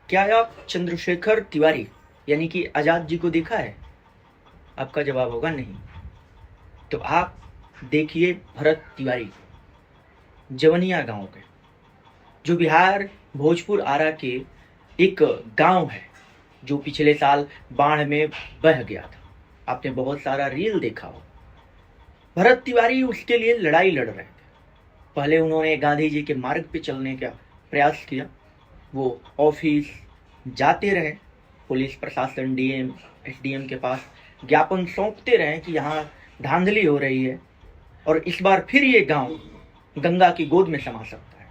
क्या आप चंद्रशेखर तिवारी यानी कि आज़ाद जी को देखा है? आपका जवाब होगा नहीं। तो आप देखिए भरत तिवारी, जवनिया गांव के, जो बिहार भोजपुर आरा के एक गांव है जो पिछले साल बाढ़ में बह गया था। आपने बहुत सारा रील देखा हो। भरत तिवारी उसके लिए लड़ाई लड़ रहे थे। पहले उन्होंने गांधी जी के मार्ग पे चलने का प्रयास किया। वो ऑफिस जाते रहे, पुलिस प्रशासन, डीएम, एसडीएम के पास ज्ञापन सौंपते रहे कि यहाँ धांधली हो रही है और इस बार फिर ये गांव गंगा की गोद में समा सकता है।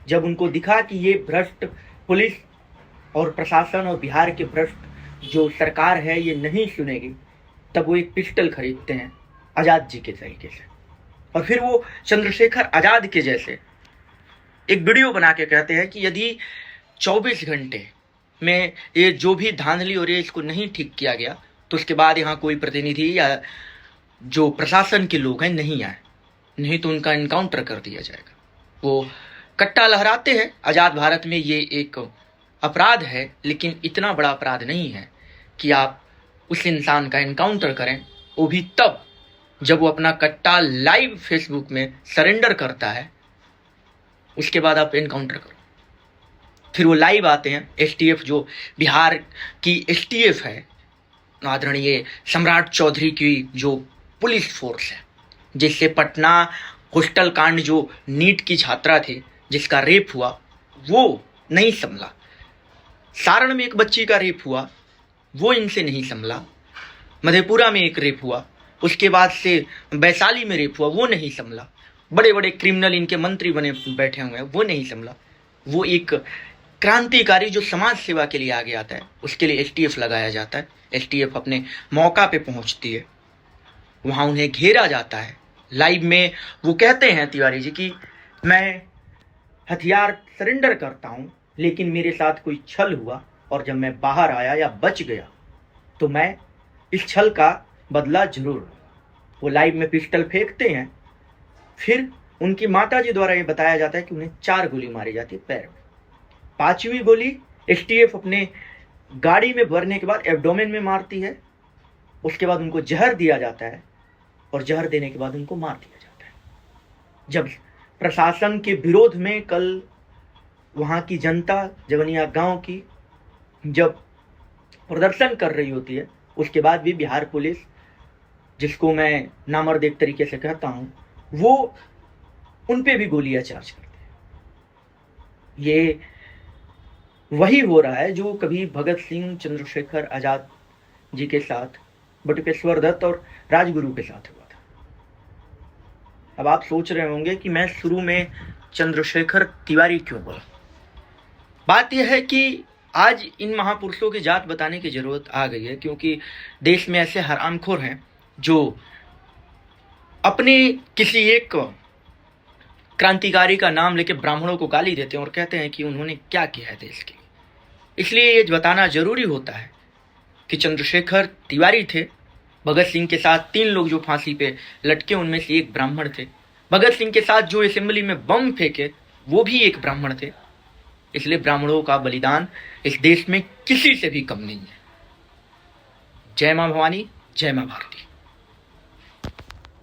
जब उनको दिखा कि ये भ्रष्ट पुलिस और प्रशासन और बिहार के भ्रष्ट जो सरकार है ये नहीं सुनेगी, तब वो एक पिस्टल खरीदते हैं आज़ाद जी के तरीके से, और फिर वो चंद्रशेखर आज़ाद के जैसे एक वीडियो बना के कहते हैं कि यदि 24 घंटे में ये जो भी धांधली हो रही है इसको नहीं ठीक किया गया तो उसके बाद यहाँ कोई प्रतिनिधि या जो प्रशासन के लोग हैं नहीं आए, नहीं तो उनका इनकाउंटर कर दिया जाएगा। वो कट्टा लहराते हैं। आज़ाद भारत में ये एक अपराध है, लेकिन इतना बड़ा अपराध नहीं है कि आप उस इंसान का इनकाउंटर करें, वो भी तब जब वो अपना कट्टा लाइव फेसबुक में सरेंडर करता है, उसके बाद आप इनकाउंटर करो। फिर वो लाइव आते हैं। एसटीएफ जो बिहार की एसटीएफ है, आदरणीय सम्राट चौधरी की जो पुलिस फोर्स है, जिससे पटना हॉस्टल कांड जो नीट की छात्रा थे जिसका रेप हुआ वो नहीं संभला, सारण में एक बच्ची का रेप हुआ वो इनसे नहीं संभला, मधेपुरा में एक रेप हुआ, उसके बाद से वैशाली में रेप हुआ वो नहीं संभला, बड़े बड़े क्रिमिनल इनके मंत्री बने बैठे हुए हैं वो नहीं संभला। वो एक क्रांतिकारी जो समाज सेवा के लिए आगे आता है उसके लिए एसटीएफ लगाया जाता है। एसटीएफ अपने मौका पे पहुंचती है, वहां उन्हें घेरा जाता है। लाइव में वो कहते हैं तिवारी जी कि मैं हथियार सरेंडर करता हूं, लेकिन मेरे साथ कोई छल हुआ और जब मैं बाहर आया या बच गया तो मैं इस छल का बदला जरूर। वो लाइव में पिस्टल फेंकते हैं। फिर उनकी माताजी द्वारा ये बताया जाता है कि उन्हें 4 गोली मारी जाती है पैर में। 5वीं गोली एसटीएफ अपने गाड़ी में भरने के बाद एब्डोमेन में मारती है। उसके बाद उनको जहर दिया जाता है और जहर देने के बाद उनको मार दिया जाता है। जब प्रशासन के विरोध में कल वहाँ की जनता जवनिया गांव की जब प्रदर्शन कर रही होती है, उसके बाद भी बिहार पुलिस, जिसको मैं नामर्द तरीके से कहता हूँ, वो उन पे भी गोलियां चार्ज करते हैं। ये वही हो रहा है जो कभी भगत सिंह, चंद्रशेखर आज़ाद जी के साथ, बटुकेश्वर दत्त और राजगुरु के साथ हुआ था। अब आप सोच रहे होंगे कि मैं शुरू में चंद्रशेखर तिवारी क्यों बोला। बात यह है कि आज इन महापुरुषों की जात बताने की जरूरत आ गई है, क्योंकि देश में ऐसे हरामखोर हैं जो अपने किसी एक क्रांतिकारी का नाम लेके ब्राह्मणों को गाली देते हैं और कहते हैं कि उन्होंने क्या किया है देश के लिए। इसलिए ये बताना जरूरी होता है कि चंद्रशेखर तिवारी थे। भगत सिंह के साथ 3 लोग जो फांसी पे लटके उनमें से एक ब्राह्मण थे। भगत सिंह के साथ जो असेंबली में बम फेंके वो भी एक ब्राह्मण थे। इसलिए ब्राह्मणों का बलिदान इस देश में किसी से भी कम नहीं है। जय मां भवानी, जय मां भारती।